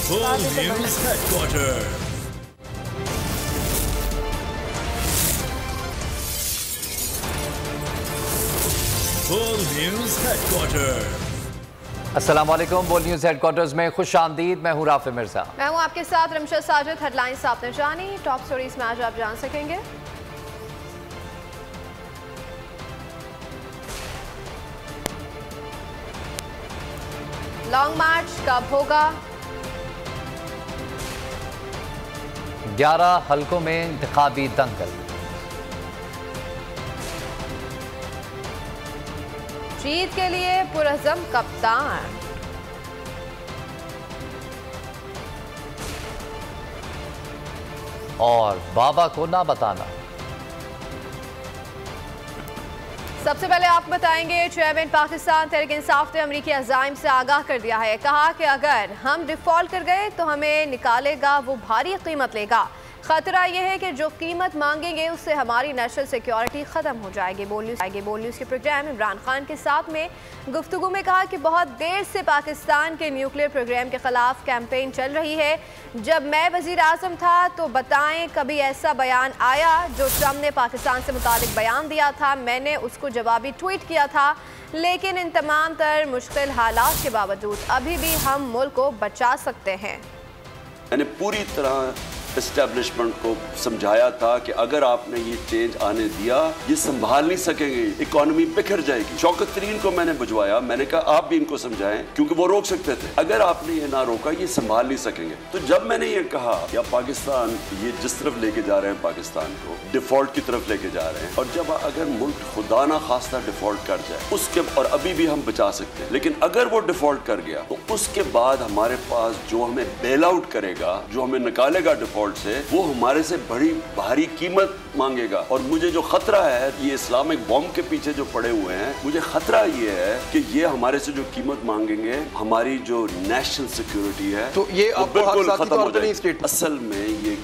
Full News Headquarters. Full News Headquarters. अस्सलाम वालेकुम। बोल न्यूज़ हेडक्वार्टर्स में खुश आमदीद। मैं हूँ राफे मिर्जा। मैं हूँ आपके साथ रमशा साजिद। हेडलाइंस आपने जानी, टॉप स्टोरीज में आज आप जान सकेंगे। लॉन्ग मार्च कब होगा? 11 हलकों में इंतखाबी दंगल। जीत के लिए पुरअज़म कप्तान। और बाबा को ना बताना। सबसे पहले आपको बताएंगे, चेयरमैन पाकिस्तान तहरीक इंसाफ ने अमरीकी अज़ाइम से आगाह कर दिया है। कहा कि अगर हम डिफॉल्ट कर गए तो हमें निकालेगा वो भारी कीमत लेगा। खतरा यह है कि जो कीमत मांगेंगे उससे हमारी नेशनल सिक्योरिटी ख़त्म हो जाएगी। बोल न्यूज़ के प्रोग्राम इमरान खान के साथ में गुफ्तगू में कहा कि बहुत देर से पाकिस्तान के न्यूक्लियर प्रोग्राम के ख़िलाफ़ कैंपेन चल रही है। जब मैं वज़ीर आज़म था तो बताएं कभी ऐसा बयान आया जो ट्रम्प ने पाकिस्तान से मुतालिक बयान दिया था। मैंने उसको जवाबी ट्वीट किया था, लेकिन इन तमाम तर मुश्किल हालात के बावजूद अभी भी हम मुल्क को बचा सकते हैं। मैंने पूरी तरह एस्टेब्लिशमेंट को समझाया था कि अगर आपने ये चेंज आने दिया, ये संभाल नहीं सकेंगे, इकोनॉमी बिखर जाएगी। शौकत तरीन को मैंने बुझवाया, मैंने कहा आप भी इनको समझाएं, क्योंकि वो रोक सकते थे। अगर आपने ये ना रोका, ये संभाल नहीं सकेंगे। तो जब मैंने ये कहा या पाकिस्तान ये जिस तरफ लेके जा रहे हैं, पाकिस्तान को डिफॉल्ट की तरफ लेके जा रहे हैं, और जब अगर मुल्क खुदा ना खास्ता डिफॉल्ट कर जाए उसके, और अभी भी हम बचा सकते हैं, लेकिन अगर वो डिफॉल्ट कर गया तो उसके बाद हमारे पास जो हमें बेल आउट करेगा, जो हमें निकालेगा डिफॉल्ट से, वो हमारे से बड़ी भारी कीमत मांगेगा। और मुझे जो खतरा है, ये इस्लामिक बॉम्ब के पीछे जो पड़े हुए हैं, मुझे खतरा ये है कि ये हमारे से जो कीमत मांगेंगे, हमारी जो नेशनल सिक्योरिटी है, तो ये बिल्कुल खत्म हो जाएगी। असल में ये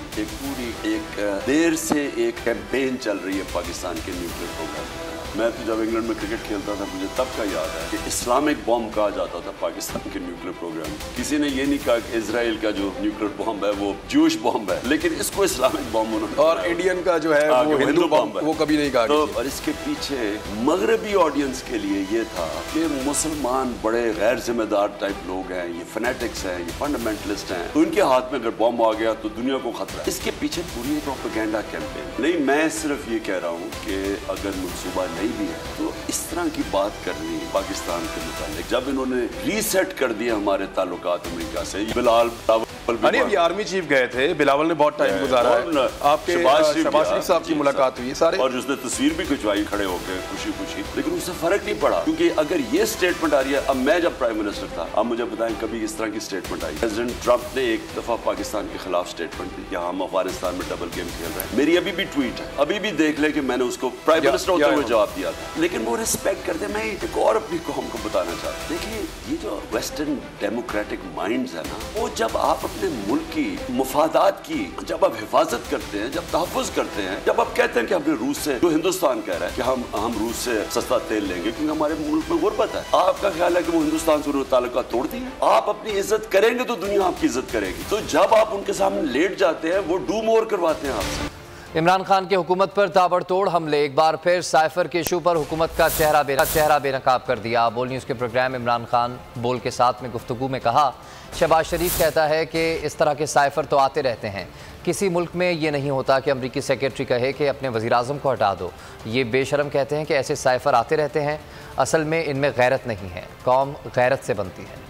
एक देर से एक कैंपेन चल रही है पाकिस्तान के न्यूक्लियर प्रोग्राम। मैं तो जब इंग्लैंड में क्रिकेट खेलता था, मुझे तब का याद है कि इस्लामिक बॉम्ब कहा जाता था पाकिस्तान के न्यूक्लियर प्रोग्राम। किसी ने ये नहीं कहा कि इजराइल का जो न्यूक्लियर बॉम्ब है वो ज्यूश बॉम्ब है, लेकिन इसको इस्लामिक बॉम्ब उन्होंने, और इंडियन का जो है वो हिंदू बॉम्ब है, वो कभी नहीं कहा। तो और इसके पीछे मगरबी ऑडियंस के लिए ये था कि मुसलमान बड़े गैर जिम्मेदार टाइप लोग हैं, ये फनेटिक्स हैं, ये फंडामेंटलिस्ट हैं, तो इनके हाथ में अगर बॉम्ब आ गया तो दुनिया को खतरा। इसके पीछे पूरी प्रोपेगेंडा कैंपेन नहीं। मैं सिर्फ ये कह रहा हूँ कि अगर मनसूबा नहीं भी है तो इस तरह की बात करनी पाकिस्तान के मुताबिक, जब इन्होंने रीसेट कर दिया हमारे ताल्लुकात अमेरिका से। बिलाल अभी आर्मी चीफ गए थे, बिलावल ने बहुत टाइम गुजारा है, आपके शहबाज शरीफ साहब की मुलाकात हुई सारे, और उसने तस्वीर भी खिंचवाई खड़े होकर खुशी खुशी, लेकिन उससे फर्क नहीं पड़ा। क्योंकि अगर ये स्टेटमेंट आ रही है, अब मैं जब प्राइम मिनिस्टर था, अब मुझे बताएं कभी इस तरह की स्टेटमेंट आई? प्रेसिडेंट ट्रंप ने एक दफा पाकिस्तान के खिलाफ स्टेटमेंट दी कि हम अफगानिस्तान में डबल गेम खेल रहे हैं। मेरी अभी भी ट्वीट है, अभी भी देख ले कि मैंने उसको प्राइम मिनिस्टर होते हुए जवाब दिया था, लेकिन वो रिस्पेक्ट करते। मैं एक और अपनी कौम को बताना चाहता हूँ, देखिए ये जो वेस्टर्न डेमोक्रेटिक माइंड्स है ना, वो जब आप अपने मुल्क की मुफादात की जब आप हिफाजत करते हैं, जब तहफ़्फ़ुज़ करते हैं, जब आप कहते हैं कि हमने रूस से, जो हिंदुस्तान कह रहा है कि हम रूस से सस्ता तेल लेंगे क्योंकि हमारे मुल्क में गुर्बत है, आपका ख्याल है कि वो हिंदुस्तान से ताल्लुकात तोड़ दिए? आप अपनी इज्जत करेंगे तो दुनिया आपकी इज्जत करेगी। तो जब आप उनके सामने लेट जाते हैं, वो डू मोर करवाते हैं आपसे। इमरान खान की हुकूमत पर ताबड़तोड़ हमले। एक बार फिर साइफर के इशू पर हुकूमत का चेहरा बेनकाब कर दिया। बोल न्यूज़ के प्रोग्राम इमरान खान बोल के साथ में गुफ्तगू में कहा, शहबाज शरीफ कहता है कि इस तरह के साइफर तो आते रहते हैं, किसी मुल्क में ये नहीं होता कि अमरीकी सेक्रेटरी कहे कि अपने वज़ीर आज़म को हटा दो। ये बेशरम कहते हैं कि ऐसे साइफर आते रहते हैं, असल में इनमें गैरत नहीं है, कौम गैरत से बनती है।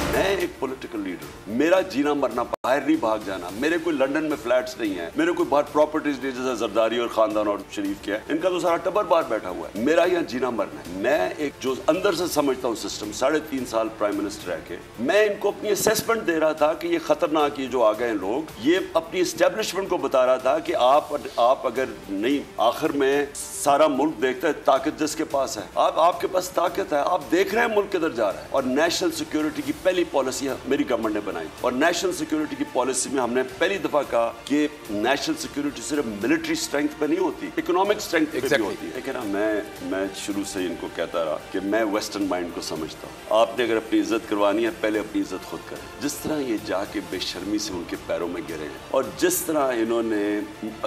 मैं एक पॉलिटिकल लीडर, मेरा जीना मरना बाहर नहीं भाग जाना। मेरे कोई लंदन में फ्लैट्स नहीं है, मेरे कोई बाहर प्रॉपर्टीज नहीं जैसे जरदारी और खानदान और शरीफ के है, इनका तो सारा टब्बर बाहर बैठा हुआ है। मेरा यहाँ जीना मरना है। मैं एक जो अंदर से समझता हूँ सिस्टम, 3.5 साल प्राइम मिनिस्टर रह के, मैं इनको अपनी असेसमेंट दे रहा था कि ये खतरनाक, ये जो आ गए लोग, ये अपनी एस्टेब्लिशमेंट को बता रहा था कि आप अगर नहीं, आखिर में सारा मुल्क देखता है ताकत जिसके पास है, आपके पास ताकत है, आप देख रहे हैं मुल्क किधर जा रहा है। और नेशनल सिक्योरिटी की पहली पॉलिसी पॉलिसियां मेरी गवर्नमेंट ने बनाई और नेशनल सिक्योरिटी की पॉलिसी में हमने पहली दफा कहा कि नेशनल सिक्योरिटी सिर्फ मिलिट्री स्ट्रेंथ पे नहीं होती, इकोनॉमिक स्ट्रेंथ पे भी होती है। लेकिन मैं शुरू से इनको कहता रहा कि मैं वेस्टर्न माइंड को समझता हूँ। आपने अगर अपनी इज्जत करवानी है पहले अपनी इज्जत खुद करें। जिस तरह ये जाके बेशर्मी से उनके पैरों में गिरे हैं और जिस तरह इन्होंने,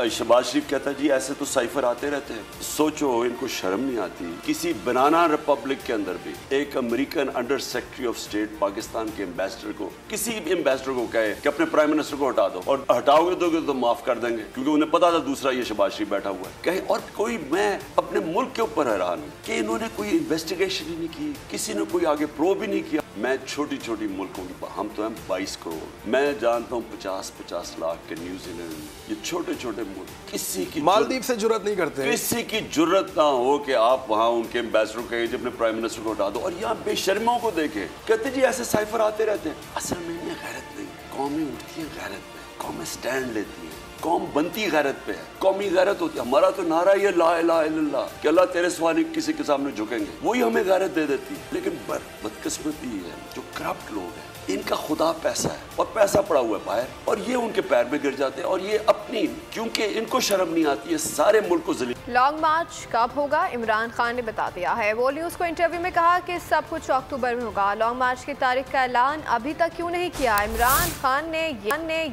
शहबाज शरीफ कहता जी ऐसे तो साइफर आते रहते हैं, सोचो इनको शर्म नहीं आती। किसी बनाना रिपब्लिक के अंदर भी एक American under secretary of state Pakistan के एम्बेसडर को, किसी भी एम्बेसडर को कहे कि अपने प्राइम मिनिस्टर को हटा दो, और हटाओगे दोगे तो माफ कर देंगे क्योंकि उन्हें पता था दूसरा ये शहबाज शरीफ बैठा हुआ है कहे। और कोई, मैं अपने मुल्क के ऊपर हैरान हूं कि इन्होंने कोई इन्वेस्टिगेशन ही नहीं की, किसी ने कोई आगे प्रोब ही नहीं किया। मैं छोटी छोटी मुल्कों की, हम तो हैं 22 करोड़, मैं जानता हूँ 50-50 लाख के न्यूजीलैंड, ये छोटे छोटे मुल्क, किसी की मालदीव से जुर्रत नहीं करते, किसी की जुर्रत ना हो कि आप वहाँ उनके एम्बेसडर को कहे अपने प्राइम मिनिस्टर को हटा दो। और यहाँ बेशर्मों को देखे कहते जी ऐसे साइफर आते रहते हैं। असल में इन्हें गैरत नहीं, कौमें उठती हैं गैरत पे, कौमें स्टैंड लेती हैं, कौम बनती गैरत पे है, कौमी गैरत होती है। हमारा तो नारा ये ला इलाहा इल्लल्लाह कि अल्लाह तेरे सिवा किसी के सामने झुकेंगे, वही हमें गैरत दे देती है। लेकिन बदकिस्मती है जो करप्ट लोग हैं, इनका खुदा पैसा है और पैसा पड़ा हुआ है बाहर, और ये उनके पैर में गिर जाते हैं और ये अपनी, क्योंकि इनको शर्म नहीं आती है, सारे मुल्क को जलील। लॉन्ग मार्च कब होगा इमरान खान ने बता दिया है। वो न्यूज़ को इंटरव्यू में कहा कि सब कुछ अक्टूबर में होगा। लॉन्ग मार्च की तारीख का ऐलान अभी तक क्यों नहीं किया? इमरान खान ने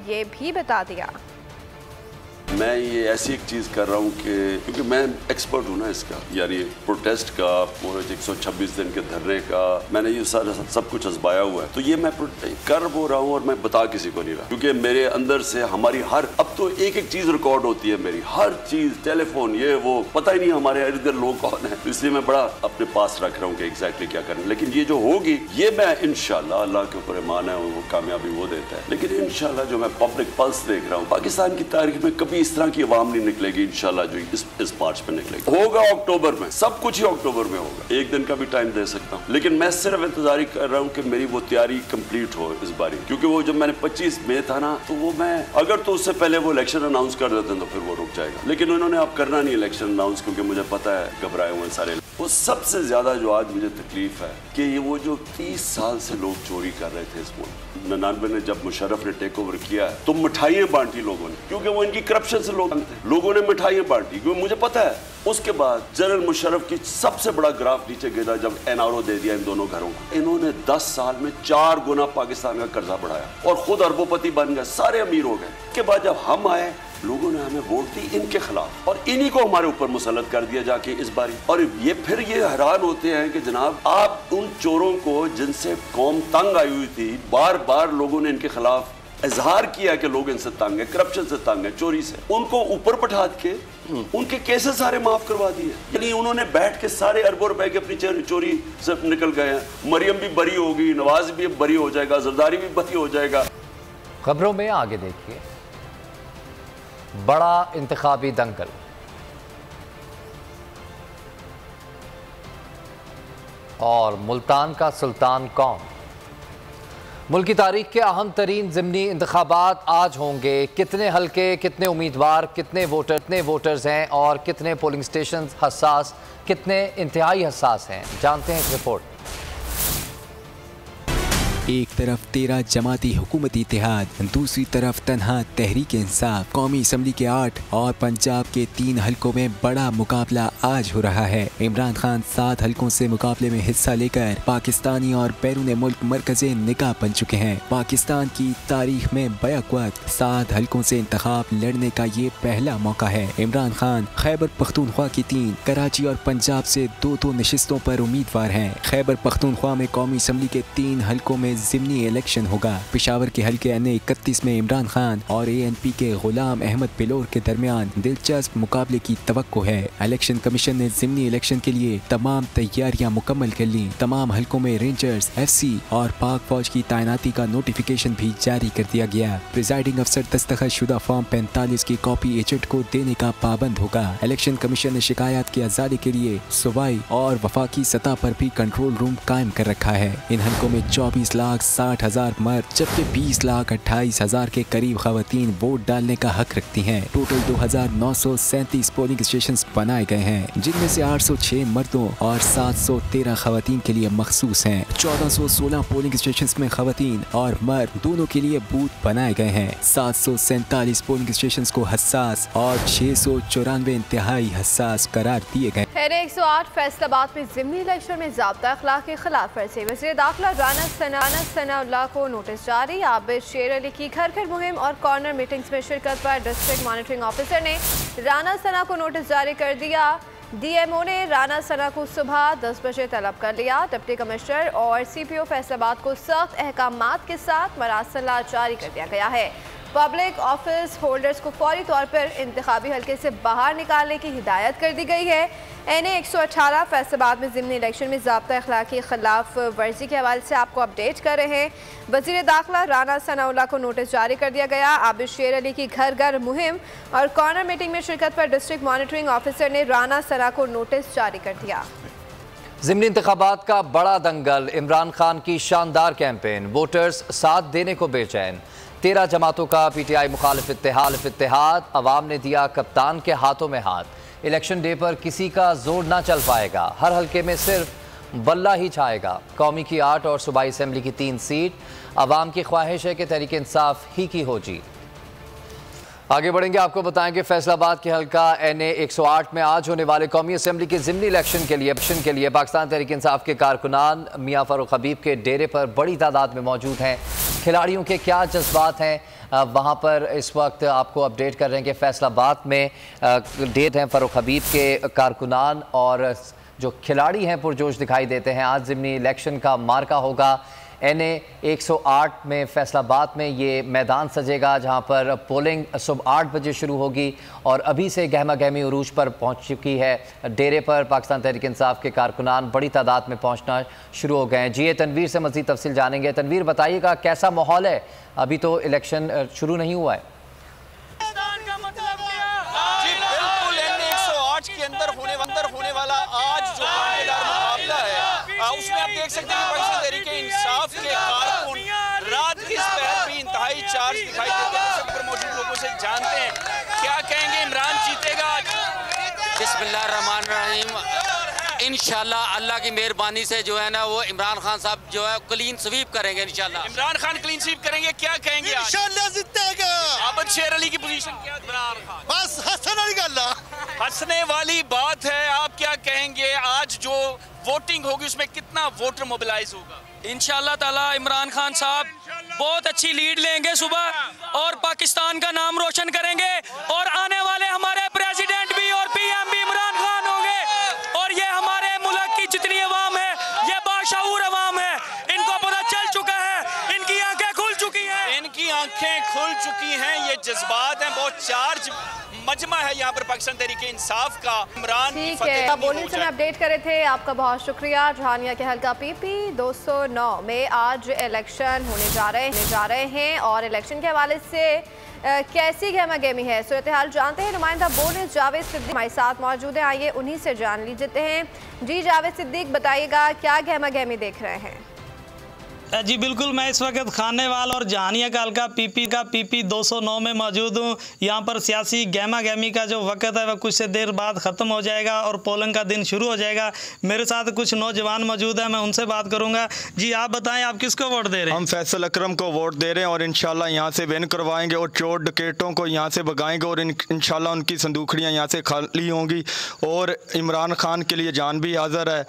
ये भी बता दिया। मैं ये ऐसी एक चीज़ कर रहा हूँ कि क्योंकि मैं एक्सपर्ट हूँ ना इसका, यानी प्रोटेस्ट का, पूरे 126 दिन के धरने का, मैंने ये सारा सब कुछ आजमाया हुआ है। तो ये मैं कर वो रहा हूँ और मैं बता किसी को नहीं रहा, क्योंकि मेरे अंदर से हमारी हर, अब तो एक एक चीज़ रिकॉर्ड होती है मेरी, हर चीज़, टेलीफोन, ये वो, पता ही नहीं हमारे इधर लोग कौन है। इसलिए मैं बड़ा अपने पास रख रहा हूँ कि एग्जैक्टली क्या करना। लेकिन ये जो होगी ये मैं इंशाल्लाह, अल्लाह के ऊपर ईमान है, वो कामयाबी वो देता है। लेकिन इंशाल्लाह जो मैं पब्लिक पल्स देख रहा हूँ, पाकिस्तान की तारीख में कभी इस तरह की आवाम नहीं निकलेगी इंशाल्लाह जो इस मार्च में निकलेगी। होगा अक्टूबर में, सब कुछ ही अक्टूबर में होगा। एक दिन का भी टाइम दे सकता हूँ, लेकिन मैं सिर्फ इंतजार कर रहा हूँ कि मेरी वो तैयारी कंप्लीट हो इस बारी। क्योंकि वो जब मैंने 25 मई था ना, तो वो मैं अगर तो उससे पहले वो इलेक्शन अनाउंस कर देते हैं तो फिर वो रुक जाएगा। लेकिन उन्होंने अब करना नहीं इलेक्शन अनाउंस, क्योंकि मुझे पता है घबराए हुए सारे। वो सबसे ज्यादा जो आज मुझे तकलीफ है कि ये वो जो 30 साल से लोग चोरी कर रहे थे इस मुल्क, 99 में जब मुशर्रफ ने टेक ओवर किया तो मिठाइयाँ बांटी लोगों ने, क्योंकि वो इनकी करप्शन से लोगों ने मिठाइयाँ बांटी, क्योंकि मुझे पता है। उसके बाद जनरल मुशर्रफ की सबसे बड़ा ग्राफ नीचे गिरा जब एनआरओ दे दिया इन दोनों घरों को। इन्होंने 10 साल में 4 गुना पाकिस्तान का कर्जा बढ़ाया और खुद अरबोपति बन गए, सारे अमीर हो गए। उसके बाद जब हम आए, लोगों ने हमें वोट दी इनके खिलाफ और इन्हीं को हमारे ऊपर मुसल्लत कर दिया जाके इस बारी। और ये फिर ये हैरान होते हैं कि जनाब आप उन चोरों को जिनसे कौम तंग आई हुई थी, बार बार लोगों ने इनके खिलाफ इजहार किया कि लोग इनसे तंग है, करप्शन से तंग है, चोरी से, उनको ऊपर बैठा के उनके केसेस सारे माफ करवा दिए। यानी उन्होंने बैठ के सारे अरबों रुपए के अपनी चोरी से निकल गए हैं। मरियम भी बरी होगी, नवाज भी बरी हो जाएगा, जरदारी भी बरी हो जाएगा। खबरों में आगे देखिए, बड़ा इंतखाबी दंगल, और मुल्तान का सुल्तान कौन? मुल्क की तारीख के अहम तरीन ज़िमनी इंतखाबात आज होंगे। कितने हल्के, कितने उम्मीदवार, कितने वोटर्स हैं और कितने पोलिंग स्टेशन हसास, कितने इंतहाई हसास हैं, जानते हैं इस रिपोर्ट। एक तरफ 13 जमाती हुकूमती इत्तेहाद, दूसरी तरफ तन्हा तहरीक इंसाफ। कौमी असम्बली के 8 और पंजाब के 3 हलकों में बड़ा मुकाबला आज हो रहा है। इमरान खान 7 हलकों से मुकाबले में हिस्सा लेकर पाकिस्तानी और बैरून मुल्क मरकज़े निगाह बन चुके हैं। पाकिस्तान की तारीख में बैक वक्त 7 हलकों से इंतखाब लड़ने का ये पहला मौका है। इमरान खान खैबर पख्तूनख्वा की 3, कराची और पंजाब से 2 नशिस्तों पर उम्मीदवार हैं। खैबर पख्तूनख्वा में कौमी असम्बली के 3 हलकों में ज़िमनी इलेक्शन होगा। पेशावर के हल्के NA-31 में इमरान खान और ANP के गुलाम अहमद बिलोर के दरमियान दिलचस्प मुकाबले की तवक्को है। इलेक्शन कमीशन ने ज़िमनी इलेक्शन के लिए तमाम तैयारियां मुकम्मल कर ली। तमाम हलकों में रेंजर्स, FC और पाक फौज की तैनाती का नोटिफिकेशन भी जारी कर दिया गया। प्रिजाइडिंग अफसर दस्तखत शुदा फॉर्म 45 की कॉपी एजेंट को देने का पाबंद होगा। इलेक्शन कमीशन ने शिकायत की आज़ादी के लिए सूबाई और वफाकी सतह पर भी कंट्रोल रूम कायम कर रखा है। इन हलकों में 24 लाख 60,000 मर्द जबकि 20,28,000 के करीब खवातीन वोट डालने का हक रखती हैं। टोटल 2,937 पोलिंग स्टेशन बनाए गए हैं, जिनमें से 806 मर्दों और 713 खवातीन के लिए मखसूस हैं। 1416 पोलिंग स्टेशन में खवातीन और मर्द दोनों के लिए बूथ बनाए गए हैं। 747 पोलिंग स्टेशन को हसास और 694 इंतहाई हसास करार दिए गए। 108 फैसलाबाद में ज़िमनी इलेक्शन में ज़ाब्ता अखलाक की खिलाफ वर्जी। वज़ीर दाखिला राना सनाउल्लाह को नोटिस जारी। आबिद शेर अली की घर घर मुहिम और कॉर्नर मीटिंग्स में शिरकत पर डिस्ट्रिक्ट मॉनिटरिंग ऑफिसर ने राना सना को नोटिस जारी कर दिया। DMO ने राना सना को सुबह 10 बजे तलब कर लिया। डिप्टी कमिश्नर और CPO फैसलाबाद को सख्त अहकामात के साथ मरासला जारी कर दिया गया है। पब्लिक ऑफिस होल्डर्स को फौरी तौर पर इंतखाबी हल्के से बाहर निकालने की हिदायत कर दी गई है। NA 118 फैसलाबाद में ज़िमनी इलेक्शन में ज़ाब्ता अखलाक की खिलाफ वर्जी के हवाले से आपको अपडेट कर रहे हैं। वज़ीर दाखिला राना सनाउल्लाह को नोटिस जारी कर दिया गया। आबिद शेर अली की घर घर मुहिम और कॉर्नर मीटिंग में शिरकत पर डिस्ट्रिक्ट मॉनिटरिंग ऑफिसर ने राना सना को नोटिस जारी कर दिया। ज़िमनी इंतखाबात का बड़ा दंगल, इमरान खान की शानदार कैंपेन, वोटर्स साथ देने को बेचैन। 13 जमातों का PTI मुखालिफ इत्तेहाद, अवाम ने दिया कप्तान के हाथों में हाथ। इलेक्शन डे पर किसी का जोर ना चल पाएगा, हर हल्के में सिर्फ बल्ला ही छाएगा। कौमी की 8 और सूबाई असम्बली की 3 सीट, अवाम की ख्वाहिश है कि तहरीक इंसाफ ही की हो जीत। आगे बढ़ेंगे, आपको बताएंगे फैसलाबाद के हल्का NA 108 में आज होने वाले कौमी असम्बली के ज़िमनी इलेक्शन के लिए पाकिस्तान तहरीक इंसाफ के कारकुनान मियां फ़ारूक हबीब के डेरे पर बड़ी तादाद में मौजूद हैं। खिलाड़ियों के क्या जज्बात हैं वहाँ पर इस वक्त आपको अपडेट कर रहे हैं कि फैसलाबाद में डेट हैं फ़ारूक हबीब के कारकुनान और जो खिलाड़ी हैं पुरजोश दिखाई देते हैं। आज ज़िमनी इलेक्शन का मार्का होगा। NA 108 में फैसलाबाद में ये मैदान सजेगा, जहां पर पोलिंग सुबह 8 बजे शुरू होगी और अभी से गहमा गहमी उरूज पर पहुंच चुकी है। डेरे पर पाकिस्तान तहरीक इंसाफ के कारकुनान बड़ी तादाद में पहुंचना शुरू हो गए हैं। जी तनवीर से मज़ीद तफसील जानेंगे। तनवीर, बताइएगा कैसा माहौल है? अभी तो इलेक्शन शुरू नहीं हुआ है। होने वाला आज जो मुकाबला है उसमें आप देख सकते हैं पाकिस्तान तहरीक इंसाफ के कारकुन रात की इस पहर भी इंतहाई चार्ज दिखाई देते हैं। सब पर मौजूद लोगों से जानते हैं क्या कहेंगे। इमरान जीतेगा आज? बिस्मिल्लाहिर्रहमानिर्रहीम, इंशाल्लाह अल्लाह की मेहरबानी से जो है ना वो इमरान खान साहब जो है क्लीन स्वीप करेंगे। इंशाल्लाह इमरान खान क्लीन स्वीप करेंगे। क्या कहेंगे? इंशाल्लाह जीतेगा। आबिद शेर अली की पोजीशन क्या? इमरान खान बस हंसने वाली गल्ला, हंसने वाली बात है। आप क्या कहेंगे? आज जो वोटिंग होगी उसमें कितना वोटर मोबिलाइज होगा? इंशाल्लाह ताला इमरान खान साहब बहुत अच्छी लीड लेंगे सुबह और पाकिस्तान का नाम रोशन करेंगे और आने वाले हमारे प्रेसिडेंट भी और PM भी इमरान खान होंगे। और ये हमारे मुल्क की जितनी अवाम है ये बाशऊर अवाम है, इनको पता चल चुका है, इनकी आंखें खुल चुकी हैं, इनकी आंखें खुल चुकी हैं। ये जज्बात हैं, बहुत चार्ज मजमा है यहाँ पर पाकिस्तान तहरीक इंसाफ का। इमरान ठीक है, बोलिंग से अपडेट करे थे, आपका बहुत शुक्रिया। जहानिया के हल्का PP 209 में आज इलेक्शन होने जा रहे हैं और इलेक्शन के हवाले से कैसी गहमा गहमी है, सूरत हाल जानते हैं। नुमाइंदा बोर्ड जावेद सिद्दीक हमारे साथ मौजूद हैं, आइए उन्हीं से जान लीजिए हैं। जी जावेद सिद्दीक, बताइएगा क्या गहमा गहमी देख रहे हैं? जी बिल्कुल, मैं इस वक्त खानेवाल और जहानिया का हल्का PP 209 में मौजूद हूँ। यहाँ पर सियासी गहमा गहमी का जो वक्त है वह कुछ से देर बाद ख़त्म हो जाएगा और पोलिंग का दिन शुरू हो जाएगा। मेरे साथ कुछ नौजवान मौजूद हैं, मैं उनसे बात करूँगा। जी आप बताएं, आप किसको वोट दे रहे हैं? हम फैसल अकरम को वोट दे रहे हैं और इंशाल्लाह यहाँ से विन करवाएंगे और चोर डकैतों को यहाँ से भगाएंगे और इंशाल्लाह उनकी संदूखड़ियाँ यहाँ से खाली होंगी और इमरान खान के लिए जान भी हाजिर है।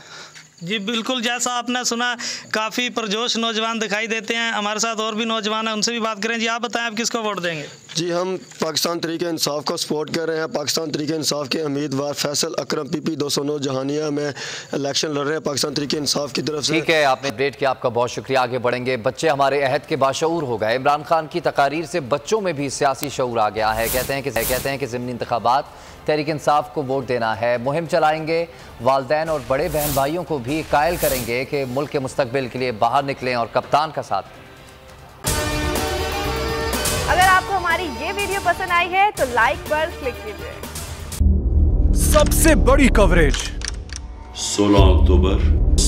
जी बिल्कुल, जैसा आपने सुना काफ़ी पुरजोश नौजवान दिखाई देते हैं। हमारे साथ और भी नौजवान हैं, उनसे भी बात करें। जी आप बताएं, आप किसको वोट देंगे? जी हम पाकिस्तान तहरीक इंसाफ को सपोर्ट कर रहे हैं। पाकिस्तान तहरीक इंसाफ के उम्मीदवार फैसल अकरम PP 209 जहानिया में इलेक्शन लड़ रहे हैं पाकिस्तान तहरीक इंसाफ की तरफ से। ठीक है, आपने अपडेट किया, आपका बहुत शुक्रिया। आगे बढ़ेंगे। बच्चे हमारे अहद के बाशऊर हो गए। इमरान खान की तकारीर से बच्चों में भी सियासी शऊर आ गया है। कहते हैं कि ज़िमनी इंतखाबात तहरीक इंसाफ को वोट देना है। मुहिम चलाएंगे, वालदैन और बड़े बहन भाइयों को भी कायल करेंगे कि मुल्क के मुस्तकबिल के लिए बाहर निकलें और कप्तान का साथ। अगर आपको हमारी ये वीडियो पसंद आई है तो लाइक पर क्लिक कीजिए। सबसे बड़ी कवरेज 16 अक्टूबर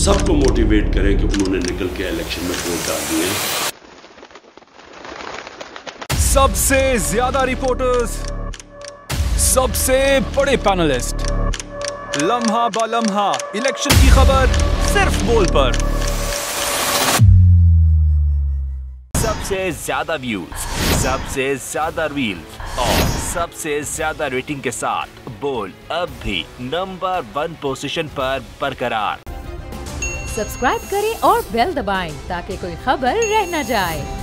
सबको मोटिवेट करें कि उन्होंने निकल के इलेक्शन में वोट डाल दिए। सबसे ज्यादा रिपोर्टर्स, सबसे बड़े पैनलिस्ट, लम्हा बा लम्हा इलेक्शन की खबर सिर्फ बोल पर। सबसे ज्यादा व्यूज, सबसे ज्यादा रील्स और सबसे ज्यादा रेटिंग के साथ बोल अब भी नंबर 1 पोजीशन पर बरकरार। सब्सक्राइब करें और बेल दबाएं ताकि कोई खबर रह न जाए।